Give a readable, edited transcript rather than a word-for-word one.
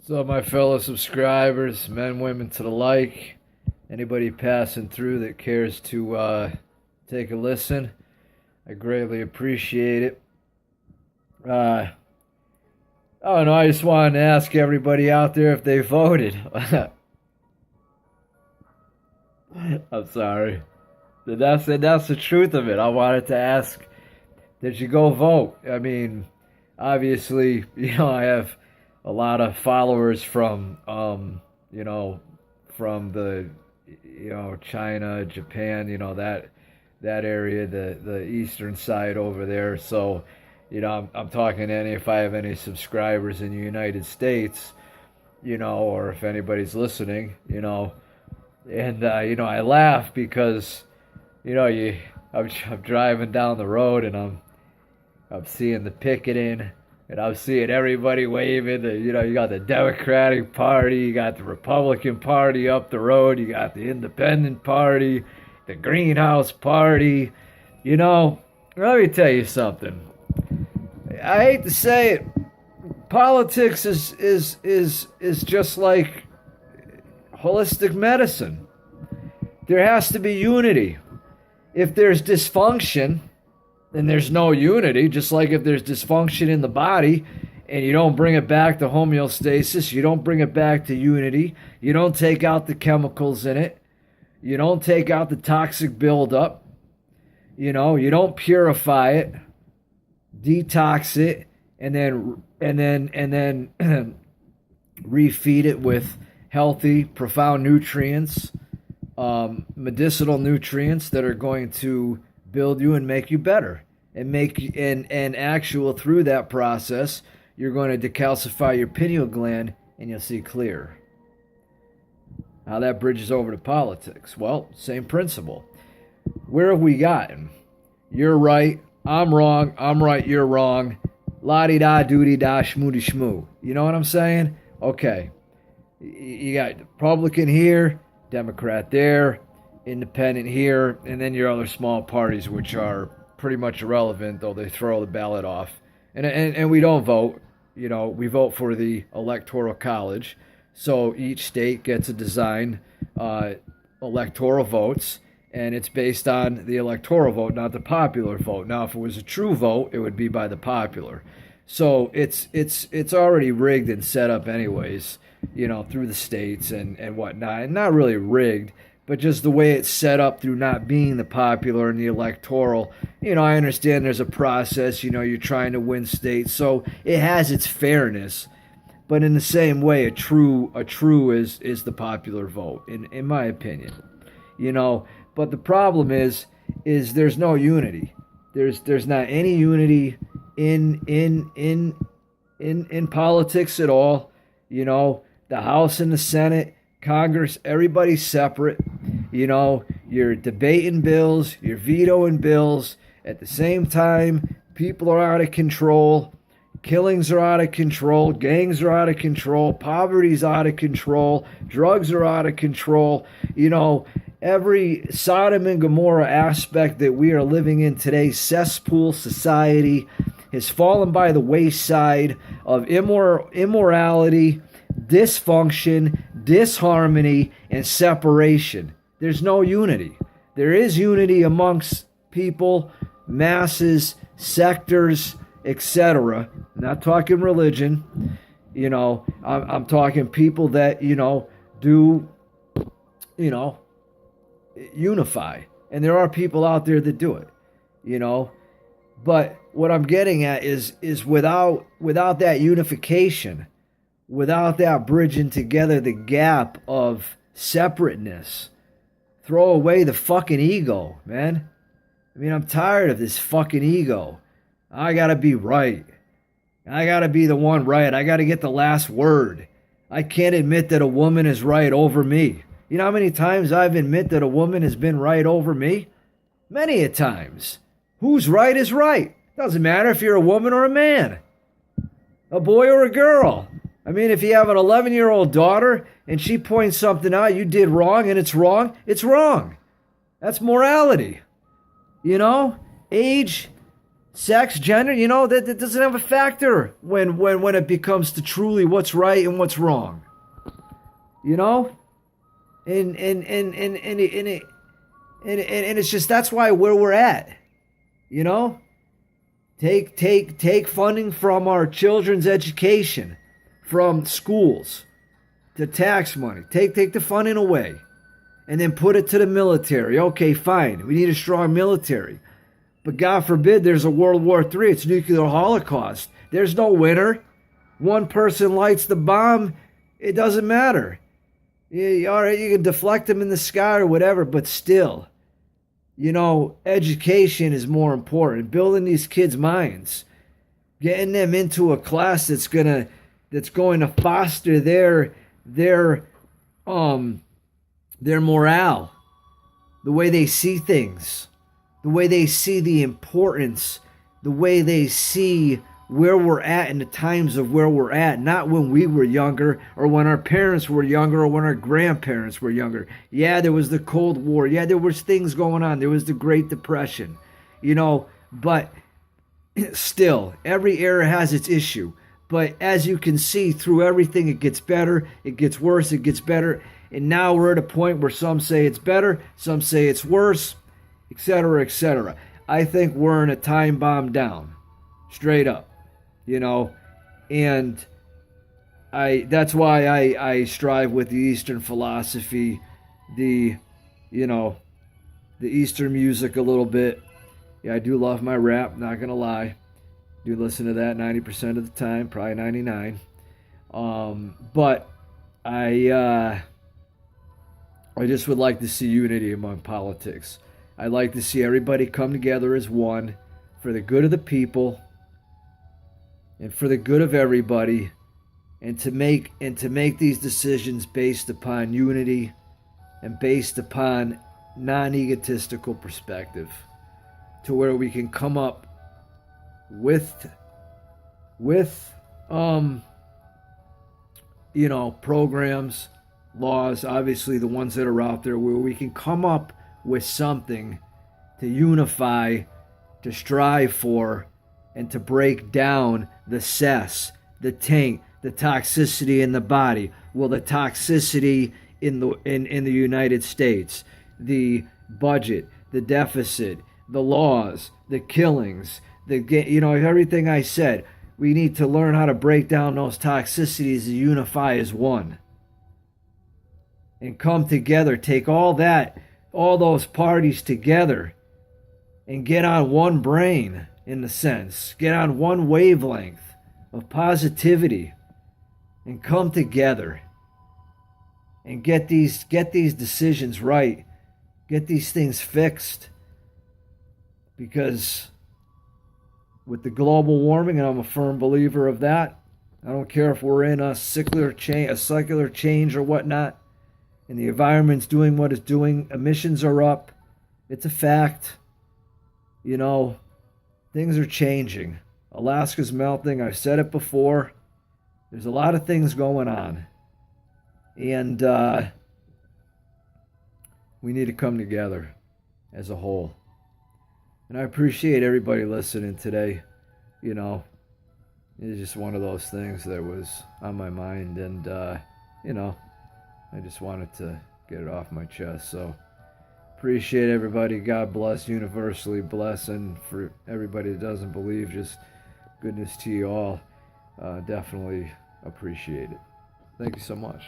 So, my fellow subscribers, men, women to the like, anybody passing through that cares to take a listen, I greatly appreciate it. Oh no, I just wanted to ask everybody out there if they voted. I'm sorry. That's the truth of it. I wanted to ask, did you go vote? I mean, obviously, I have a lot of followers from, from the, China, Japan, that area, the eastern side over there. So, I'm talking if I have any subscribers in the United States, or if anybody's listening, and I laugh because, I'm driving down the road and I'm seeing the picketing. And I'm seeing everybody waving. You got the Democratic Party, you got the Republican Party up the road, you got the Independent Party, the Greenhouse Party. Let me tell you something. I hate to say it, politics is just like holistic medicine. There has to be unity. If there's dysfunction, then there's no unity. Just like if there's dysfunction in the body and you don't bring it back to homeostasis, you don't bring it back to unity, you don't take out the chemicals in it, you don't take out the toxic buildup, you don't purify it, detox it, and then refeed it with healthy, profound nutrients, medicinal nutrients that are going to build you and make you better, and through that process, you're going to decalcify your pineal gland and you'll see clear. How that bridges over to politics? Well, same principle. Where have we gotten? You're right, I'm wrong, I'm right, you're wrong. La-di-da, doody-da, shmoo-di-shmoo. You know what I'm saying? Okay. You got Republican here, Democrat there, Independent here, and then your other small parties, which are pretty much irrelevant, though they throw the ballot off. And we don't vote. We vote for the Electoral College. So each state gets a design electoral votes, and it's based on the electoral vote, not the popular vote. Now, if it was a true vote, it would be by the popular. So it's already rigged and set up anyways, through the states and whatnot. And not really rigged, but just the way it's set up through not being the popular and the electoral. I understand there's a process, you're trying to win states, so it has its fairness. But in the same way, a true is the popular vote, in my opinion. But the problem is there's no unity. There's not any unity in politics at all. The House and the Senate, Congress, everybody's separate. You're debating bills, you're vetoing bills. At the same time, people are out of control. Killings are out of control. Gangs are out of control. Poverty's out of control. Drugs are out of control. Every Sodom and Gomorrah aspect that we are living in today, cesspool society, has fallen by the wayside of immorality, dysfunction, disharmony, and separation. There's no unity. There is unity amongst people, masses, sectors, etc. I'm not talking religion. I'm talking people that, do, unify. And there are people out there that do it, But what I'm getting at is without that unification, without that bridging together the gap of separateness, throw away the fucking ego, man. I'm tired of this fucking ego. I gotta be right. I gotta be the one right. I gotta get the last word. I can't admit that a woman is right over me. You know how many times I've admit that a woman has been right over me? Many a times. Who's right is right. Doesn't matter if you're a woman or a man, a boy or a girl. If you have an 11-year-old daughter and she points something out you did wrong and it's wrong, it's wrong. That's morality. Age Sex, gender, that doesn't have a factor when it becomes to truly what's right and what's wrong. You know? And it's just that's why where we're at. You know? Take funding from our children's education, from schools, to tax money. Take the funding away. And then put it to the military. Okay, fine. We need a strong military. But God forbid there's a World War III. It's nuclear holocaust. There's no winner. One person lights the bomb. It doesn't matter. Yeah, all right, you can deflect them in the sky or whatever, but still, education is more important. Building these kids' minds, getting them into a class that's going to foster their morale, the way they see things, the way they see the importance, the way they see where we're at in the times of where we're at, not when we were younger or when our parents were younger or when our grandparents were younger. Yeah, there was the Cold War. Yeah, there was things going on. There was the Great Depression, but still, every era has its issue. But as you can see, through everything, it gets better, it gets worse, it gets better. And now we're at a point where some say it's better, some say it's worse, etc., etc. I think we're in a time bomb down, straight up, and that's why I strive with the Eastern philosophy, the Eastern music a little bit. Yeah, I do love my rap, not gonna lie. Do listen to that 90% of the time, probably 99. But I just would like to see unity among politics. I'd like to see everybody come together as one for the good of the people and for the good of everybody, and to make these decisions based upon unity and based upon non-egotistical perspective, to where we can come up with programs, laws, obviously the ones that are out there, where we can come up with something to unify, to strive for, and to break down the cess, the taint, the toxicity in the body. Well, the toxicity in the United States, the budget, the deficit, the laws, the killings, everything I said. We need to learn how to break down those toxicities and unify as one. And come together, take all those parties together, and get on one brain, in a sense. Get on one wavelength of positivity and come together and get these decisions right. Get these things fixed. Because with the global warming, and I'm a firm believer of that, I don't care if we're in a secular change or whatnot, and the environment's doing what it's doing, emissions are up. It's a fact. Things are changing. Alaska's melting. I've said it before. There's a lot of things going on. And we need to come together as a whole. And I appreciate everybody listening today. It's just one of those things that was on my mind. And, I just wanted to get it off my chest. So appreciate everybody. God bless, universally bless. And for everybody that doesn't believe, just goodness to you all. Definitely appreciate it. Thank you so much.